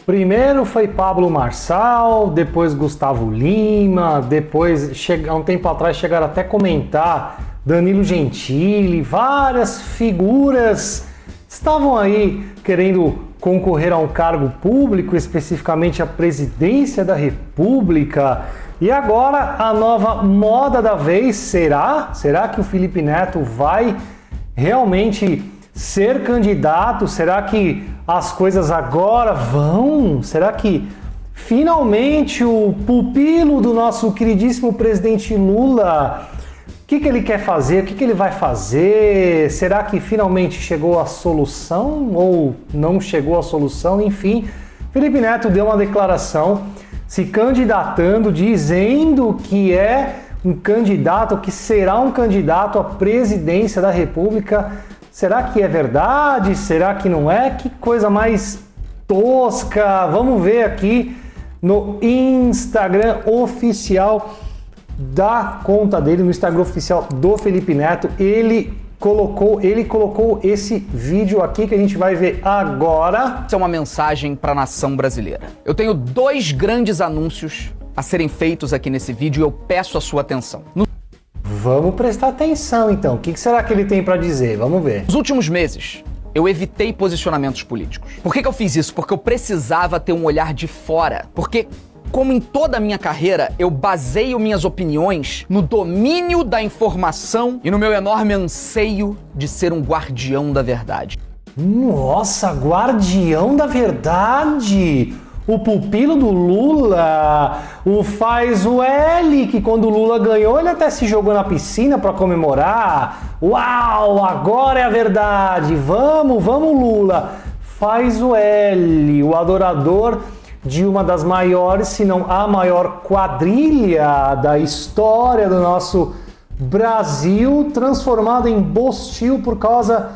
Primeiro foi Pablo Marçal, depois Gustavo Lima, depois, há um tempo atrás, chegaram até a comentar Danilo Gentili, várias figuras estavam aí querendo concorrer a um cargo público, especificamente a presidência da República. E agora a nova moda da vez, será? Será que o Felipe Neto vai realmente ser candidato? Será que as coisas agora vão? Será que finalmente o pupilo do nosso queridíssimo presidente Lula, o que ele quer fazer? O que ele vai fazer? Será que finalmente chegou a solução ou não chegou a solução? Enfim, Felipe Neto deu uma declaração se candidatando, dizendo que é um candidato, que será um candidato à presidência da República. Será que é verdade? Será que não é? Que coisa mais tosca! Vamos ver aqui no Instagram oficial da conta dele, no Instagram oficial do Felipe Neto. Ele colocou esse vídeo aqui que a gente vai ver agora. Isso é uma mensagem para a nação brasileira. Eu tenho 2 grandes anúncios a serem feitos aqui nesse vídeo e eu peço a sua atenção. Vamos prestar atenção então. O que será que ele tem para dizer? Vamos ver. Nos últimos meses, eu evitei posicionamentos políticos. Por que eu fiz isso? Porque eu precisava ter um olhar de fora. Porque, como em toda a minha carreira, eu baseio minhas opiniões no domínio da informação e no meu enorme anseio de ser um guardião da verdade. Nossa, guardião da verdade! O pupilo do Lula, o faz o L, que quando o Lula ganhou, ele até se jogou na piscina para comemorar. Uau, agora é a verdade! Vamos Lula! Faz o L, o adorador de uma das maiores, se não a maior quadrilha da história do nosso Brasil, transformada em Bostil por causa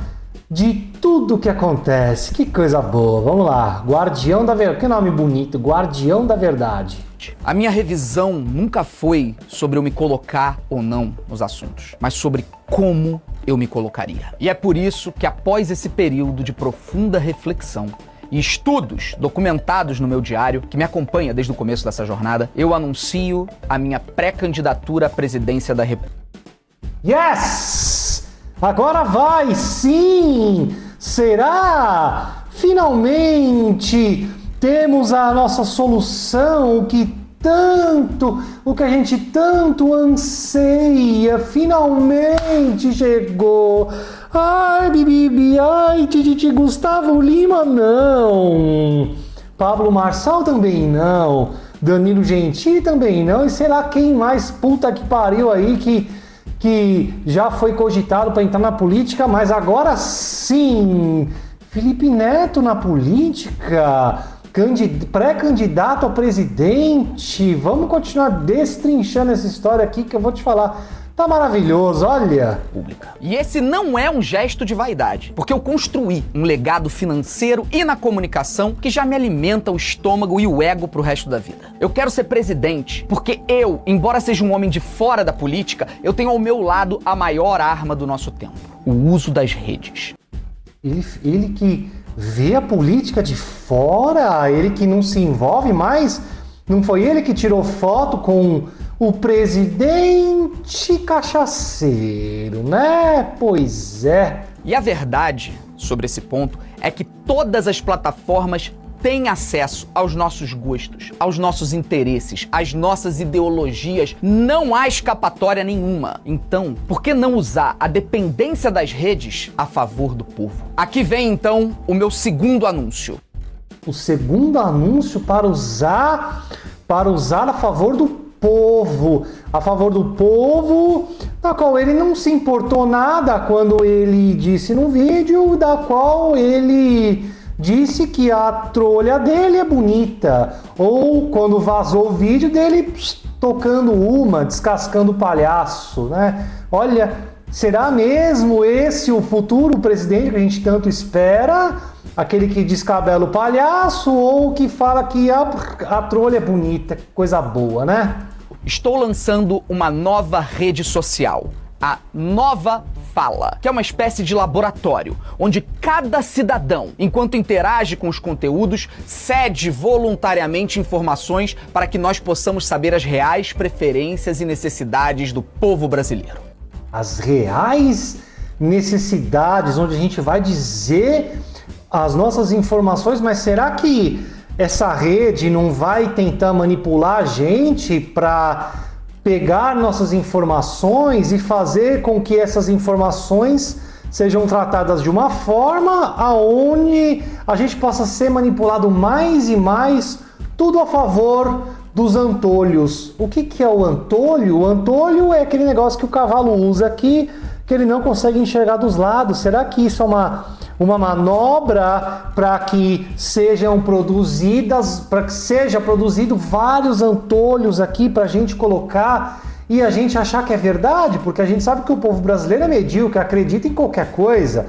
de tudo que acontece. Que coisa boa. Vamos lá. Guardião da Verdade. Que nome bonito. Guardião da Verdade. A minha revisão nunca foi sobre eu me colocar ou não nos assuntos, mas sobre como eu me colocaria. E é por isso que, após esse período de profunda reflexão e estudos documentados no meu diário, que me acompanha desde o começo dessa jornada, eu anuncio a minha pré-candidatura à presidência da República. Yes! Agora vai, sim! Será? Finalmente temos a nossa solução, o que a gente tanto anseia, finalmente chegou. Ai, Bibi, ai, Titi, Gustavo Lima, não. Pablo Marçal também não. Danilo Gentili também não. E será quem mais puta que pariu aí que já foi cogitado para entrar na política, mas agora sim, Felipe Neto na política, pré-candidato a presidente. Vamos continuar destrinchando essa história aqui que eu vou te falar. Tá maravilhoso, olha. E esse não é um gesto de vaidade, porque eu construí um legado financeiro e na comunicação que já me alimenta o estômago e o ego pro resto da vida. Eu quero ser presidente porque eu, embora seja um homem de fora da política, eu tenho ao meu lado a maior arma do nosso tempo, o uso das redes. Ele que vê a política de fora, ele que não se envolve mais, não foi ele que tirou foto com o presidente cachaceiro, né? Pois é. E a verdade sobre esse ponto é que todas as plataformas têm acesso aos nossos gostos, aos nossos interesses, às nossas ideologias. Não há escapatória nenhuma. Então, por que não usar a dependência das redes a favor do povo? Aqui vem, então, o meu segundo anúncio. O segundo anúncio para usar a favor do povo, da qual ele não se importou nada quando ele disse no vídeo, da qual ele disse que a trolha dele é bonita, ou quando vazou o vídeo dele tocando descascando o palhaço, né? Olha, será mesmo esse o futuro presidente que a gente tanto espera? Aquele que descabela o palhaço ou que fala que a trolha é bonita, coisa boa, né? Estou lançando uma nova rede social, a Nova Fala, que é uma espécie de laboratório, onde cada cidadão, enquanto interage com os conteúdos, cede voluntariamente informações para que nós possamos saber as reais preferências e necessidades do povo brasileiro. As reais necessidades, onde a gente vai dizer as nossas informações, mas será que essa rede não vai tentar manipular a gente para pegar nossas informações e fazer com que essas informações sejam tratadas de uma forma aonde a gente possa ser manipulado mais e mais, tudo a favor dos antolhos. O que é o antolho? O antolho é aquele negócio que o cavalo usa aqui, que ele não consegue enxergar dos lados. Será que isso é uma manobra para que sejam produzidas, para que seja produzido vários antolhos aqui para a gente colocar e a gente achar que é verdade? Porque a gente sabe que o povo brasileiro é medíocre, acredita em qualquer coisa.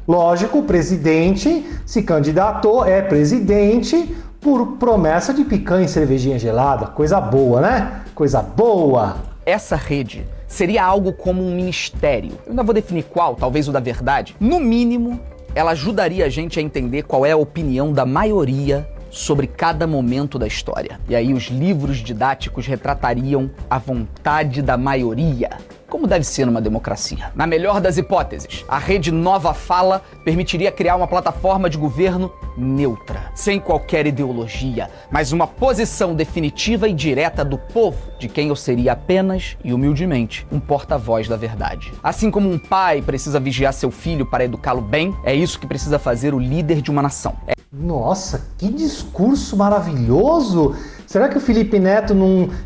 Lógico, o presidente se candidatou, é presidente por promessa de picanha e cervejinha gelada. Coisa boa, né? Coisa boa! Essa rede seria algo como um ministério. Eu ainda vou definir qual, talvez o da verdade. No mínimo, ela ajudaria a gente a entender qual é a opinião da maioria sobre cada momento da história. E aí os livros didáticos retratariam a vontade da maioria, como deve ser numa democracia. Na melhor das hipóteses, a rede Nova Fala permitiria criar uma plataforma de governo neutra, sem qualquer ideologia, mas uma posição definitiva e direta do povo, de quem eu seria apenas e humildemente um porta-voz da verdade. Assim como um pai precisa vigiar seu filho para educá-lo bem, é isso que precisa fazer o líder de uma nação. Nossa, que discurso maravilhoso! Será que o Felipe Neto,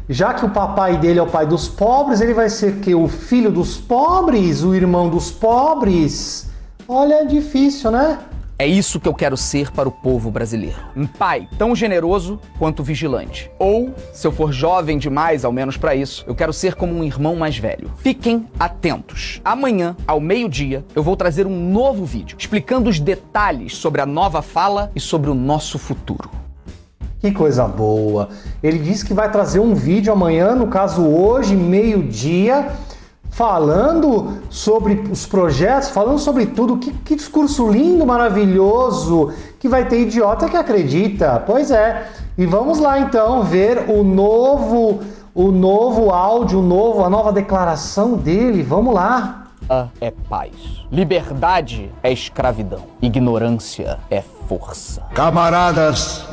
já que o papai dele é o pai dos pobres, ele vai ser que o filho dos pobres, o irmão dos pobres? Olha, é difícil, né? É isso que eu quero ser para o povo brasileiro. Um pai tão generoso quanto vigilante. Ou, se eu for jovem demais, ao menos para isso, eu quero ser como um irmão mais velho. Fiquem atentos. Amanhã, ao meio-dia, eu vou trazer um novo vídeo explicando os detalhes sobre a Nova Fala e sobre o nosso futuro. Que coisa boa! Ele disse que vai trazer um vídeo amanhã, no caso hoje, meio-dia, falando sobre os projetos, falando sobre tudo. Que discurso lindo, maravilhoso, que vai ter idiota que acredita. Pois é. E vamos lá então ver o novo áudio, a nova declaração dele. Vamos lá. É paz. Liberdade é escravidão. Ignorância é força. Camaradas,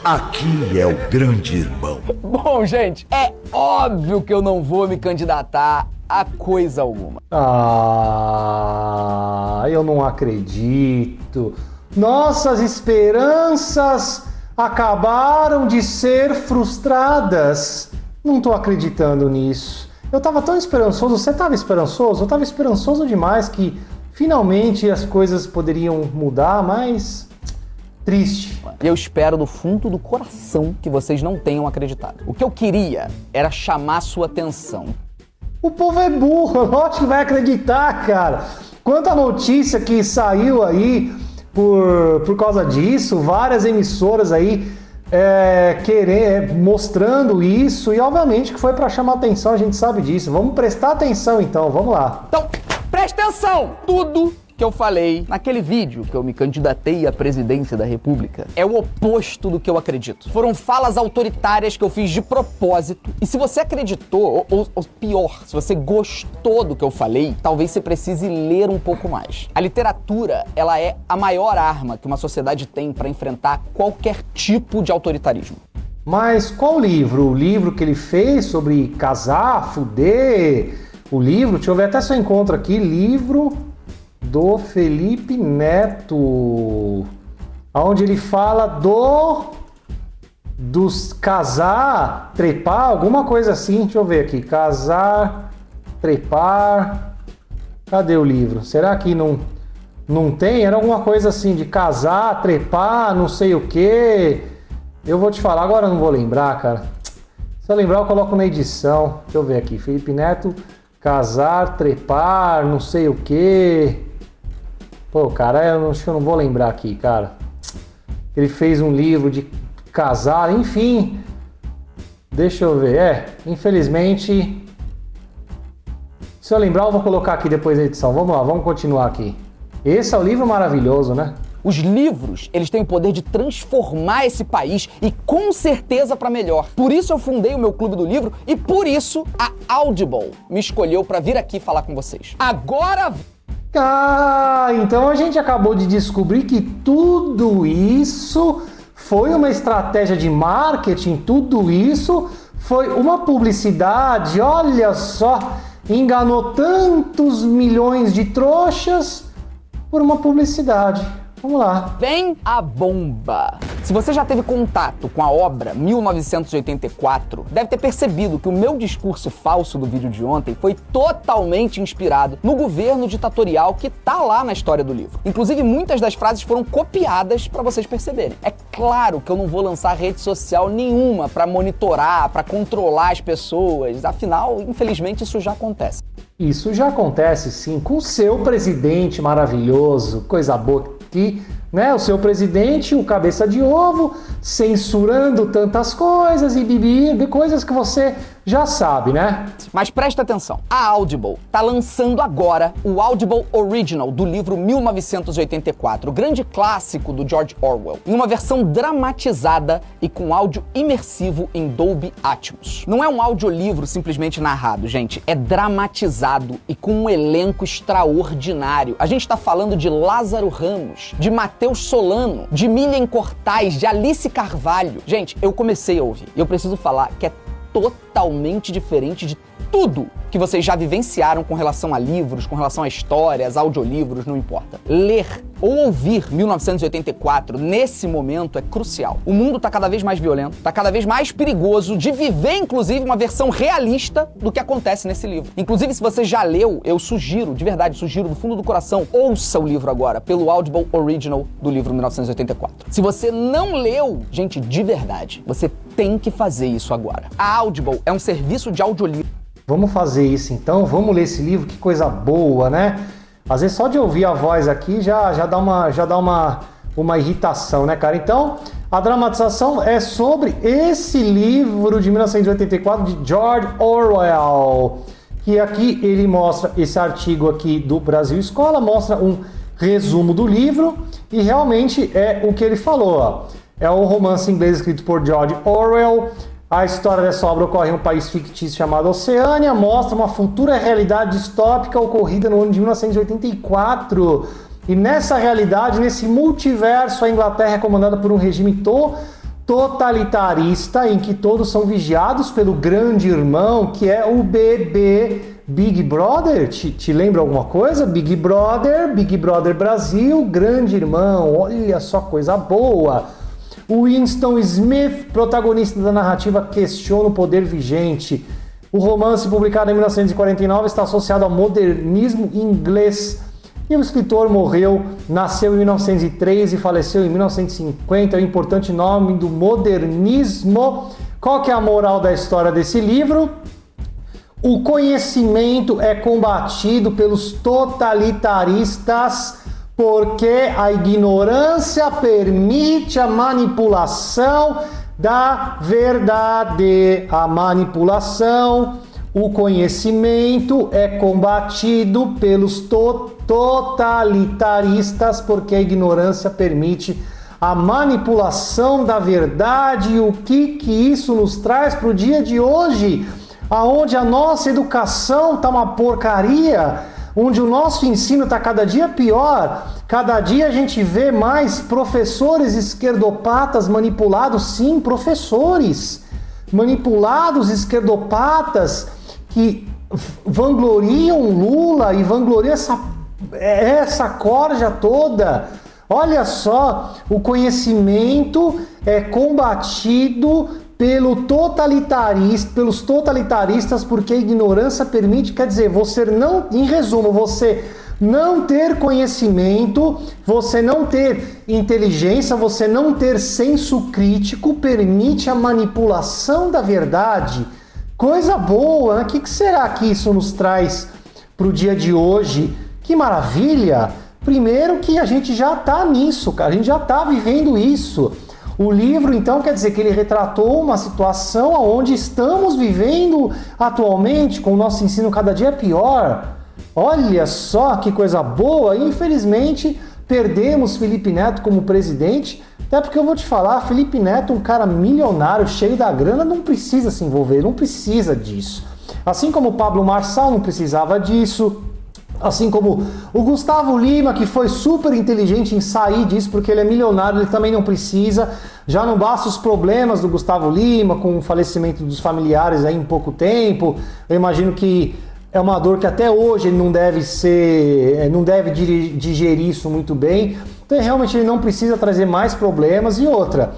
aqui é o grande irmão. Bom, gente, é óbvio que eu não vou me candidatar a coisa alguma. Eu não acredito. Nossas esperanças acabaram de ser frustradas. Não tô acreditando nisso. Eu tava tão esperançoso. Você tava esperançoso? Eu tava esperançoso demais que finalmente as coisas poderiam mudar, mas triste. Eu espero do fundo do coração que vocês não tenham acreditado. O que eu queria era chamar sua atenção. O povo é burro, lógico que vai acreditar, cara. Quanta notícia que saiu aí por causa disso, várias emissoras aí mostrando isso, e obviamente que foi para chamar atenção, a gente sabe disso. Vamos prestar atenção então, vamos lá. Então, presta atenção! Tudo que eu falei naquele vídeo que eu me candidatei à presidência da República é o oposto do que eu acredito. Foram falas autoritárias que eu fiz de propósito. E se você acreditou, ou pior, se você gostou do que eu falei, talvez você precise ler um pouco mais. A literatura, ela é a maior arma que uma sociedade tem para enfrentar qualquer tipo de autoritarismo. Mas qual livro? O livro que ele fez sobre casar, fuder? O livro, deixa eu ver até se eu encontro aqui, livro do Felipe Neto, onde ele fala dos casar, trepar, alguma coisa assim, deixa eu ver aqui, casar, trepar, cadê o livro? Será que não tem? Era alguma coisa assim de casar, trepar, não sei o que. Eu vou te falar, agora eu não vou lembrar, cara. Se eu lembrar eu coloco na edição, deixa eu ver aqui, Felipe Neto, casar, trepar, não sei o que. Pô, cara, acho que eu não vou lembrar aqui, cara. Ele fez um livro de casar, enfim. Deixa eu ver. Infelizmente, Se eu lembrar, eu vou colocar aqui depois da edição. Vamos lá, vamos continuar aqui. Esse é o livro maravilhoso, né? Os livros, eles têm o poder de transformar esse país e com certeza para melhor. Por isso eu fundei o meu clube do livro e por isso a Audible me escolheu para vir aqui falar com vocês. Agora... Então a gente acabou de descobrir que tudo isso foi uma estratégia de marketing, tudo isso foi uma publicidade, olha só, enganou tantos milhões de trouxas por uma publicidade. Vamos lá. Vem a bomba! Se você já teve contato com a obra 1984, deve ter percebido que o meu discurso falso do vídeo de ontem foi totalmente inspirado no governo ditatorial que tá lá na história do livro. Inclusive, muitas das frases foram copiadas para vocês perceberem. É claro que eu não vou lançar rede social nenhuma para monitorar, para controlar as pessoas, afinal, infelizmente, isso já acontece. Isso já acontece sim com o seu presidente maravilhoso, coisa boa que, né, o seu presidente, o cabeça de ovo, censurando tantas coisas e bibi, coisas que você já sabe, né? Mas presta atenção, a Audible tá lançando agora o Audible Original do livro 1984, o grande clássico do George Orwell, em uma versão dramatizada e com áudio imersivo em Dolby Atmos. Não é um audiolivro simplesmente narrado, gente, é dramatizado e com um elenco extraordinário. A gente tá falando de Lázaro Ramos, de Matheus Solano, de Miriam Cortais, de Alice Carvalho. Gente, eu comecei a ouvir e eu preciso falar que é totalmente diferente de tudo que vocês já vivenciaram com relação a livros, com relação a histórias, audiolivros, não importa. Ler ou ouvir 1984 nesse momento é crucial. O mundo tá cada vez mais violento, tá cada vez mais perigoso de viver, inclusive, uma versão realista do que acontece nesse livro. Inclusive, se você já leu, eu sugiro, de verdade, sugiro do fundo do coração, ouça o livro agora, pelo Audible Original do livro 1984. Se você não leu, gente, de verdade, você tem que fazer isso agora. A Audible é um serviço de audiolivro. Vamos fazer isso então, vamos ler esse livro, que coisa boa, né? Às vezes só de ouvir a voz aqui já dá uma irritação, né, cara? Então, a dramatização é sobre esse livro de 1984 de George Orwell, que aqui ele mostra, esse artigo aqui do Brasil Escola, mostra um resumo do livro e realmente é o que ele falou, ó. É o romance inglês escrito por George Orwell. A história dessa obra ocorre em um país fictício chamado Oceânia, mostra uma futura realidade distópica ocorrida no ano de 1984. E nessa realidade, nesse multiverso, a Inglaterra é comandada por um regime totalitarista, em que todos são vigiados pelo grande irmão, que é o Big Brother. Te lembra alguma coisa? Big Brother Brasil, grande irmão, olha só coisa boa. Winston Smith, protagonista da narrativa, questiona o poder vigente. O romance, publicado em 1949, está associado ao modernismo inglês. E o escritor nasceu em 1903 e faleceu em 1950. É um importante nome do modernismo. Qual que é a moral da história desse livro? O conhecimento é combatido pelos totalitaristas porque a ignorância permite a manipulação da verdade. A manipulação, o conhecimento é combatido pelos totalitaristas porque a ignorância permite a manipulação da verdade. E o que isso nos traz para o dia de hoje, aonde a nossa educação está uma porcaria, onde o nosso ensino está cada dia pior, cada dia a gente vê mais professores esquerdopatas manipulados, sim, professores manipulados, esquerdopatas, que vangloriam Lula e vangloriam essa corja toda. Olha só, o conhecimento é combatido pelos totalitaristas, porque a ignorância permite, quer dizer, em resumo, você não ter conhecimento, você não ter inteligência, você não ter senso crítico, permite a manipulação da verdade. Coisa boa, né? O que será que isso nos traz para o dia de hoje? Que maravilha! Primeiro que a gente já está nisso, cara, a gente já está vivendo isso. O livro, então, quer dizer que ele retratou uma situação onde estamos vivendo atualmente, com o nosso ensino cada dia pior. Olha só que coisa boa! Infelizmente, perdemos Felipe Neto como presidente, até porque eu vou te falar, Felipe Neto, um cara milionário, cheio da grana, não precisa se envolver, não precisa disso. Assim como o Pablo Marçal não precisava disso, assim como o Gustavo Lima, que foi super inteligente em sair disso, porque ele é milionário, ele também não precisa. Já não basta os problemas do Gustavo Lima, com o falecimento dos familiares aí em pouco tempo. Eu imagino que é uma dor que até hoje ele não deve digerir isso muito bem. Então realmente ele não precisa trazer mais problemas. E outra,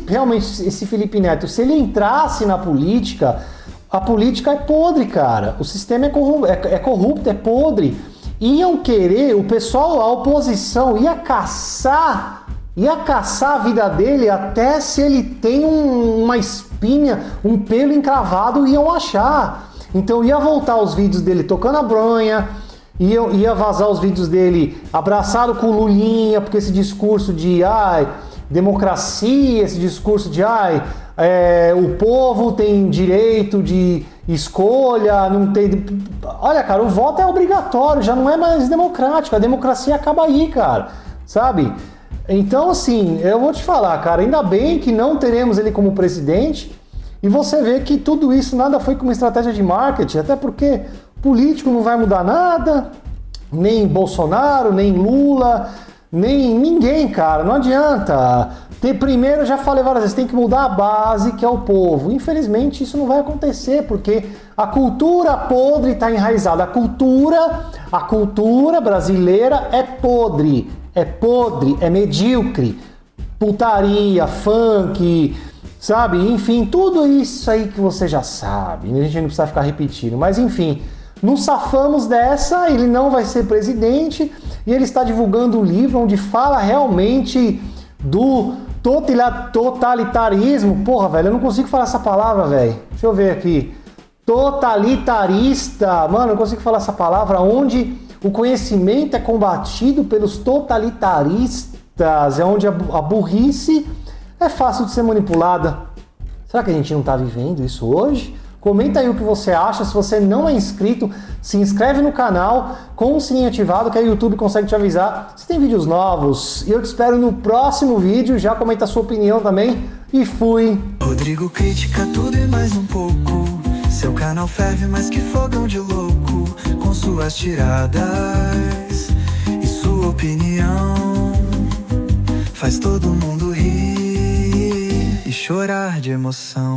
realmente esse Felipe Neto, se ele entrasse na política, a política é podre, cara. O sistema é corrupto, é podre. Iam querer, o pessoal, a oposição, ia caçar a vida dele até se ele tem uma espinha, um pelo encravado, iam achar. Então ia voltar os vídeos dele tocando a bronha, ia vazar os vídeos dele abraçado com o Lulinha, porque esse discurso de democracia, esse discurso de o povo tem direito de escolha, não tem... Olha, cara, o voto é obrigatório, já não é mais democrático, a democracia acaba aí, cara, sabe? Então, assim, eu vou te falar, cara, ainda bem que não teremos ele como presidente, e você vê que tudo isso nada foi com uma estratégia de marketing, até porque político não vai mudar nada, nem Bolsonaro, nem Lula, nem ninguém, cara, não adianta. Primeiro, já falei várias vezes, tem que mudar a base, que é o povo. Infelizmente, isso não vai acontecer, porque a cultura podre está enraizada. A cultura brasileira é podre, é medíocre. Putaria, funk, sabe? Enfim, tudo isso aí que você já sabe. A gente não precisa ficar repetindo, mas enfim... Nos safamos dessa, ele não vai ser presidente e ele está divulgando um livro onde fala realmente do totalitarismo. Porra, velho, eu não consigo falar essa palavra, velho. Deixa eu ver aqui. Totalitarista. Mano, eu não consigo falar essa palavra, onde o conhecimento é combatido pelos totalitaristas, é onde a burrice é fácil de ser manipulada. Será que a gente não está vivendo isso hoje? Comenta aí o que você acha. Se você não é inscrito, se inscreve no canal com o sininho ativado, que aí o YouTube consegue te avisar se tem vídeos novos. E eu te espero no próximo vídeo. Já comenta a sua opinião também. E fui! Rodrigo critica tudo e mais um pouco. Seu canal ferve mais que fogão de louco, com suas tiradas e sua opinião. Faz todo mundo rir e chorar de emoção.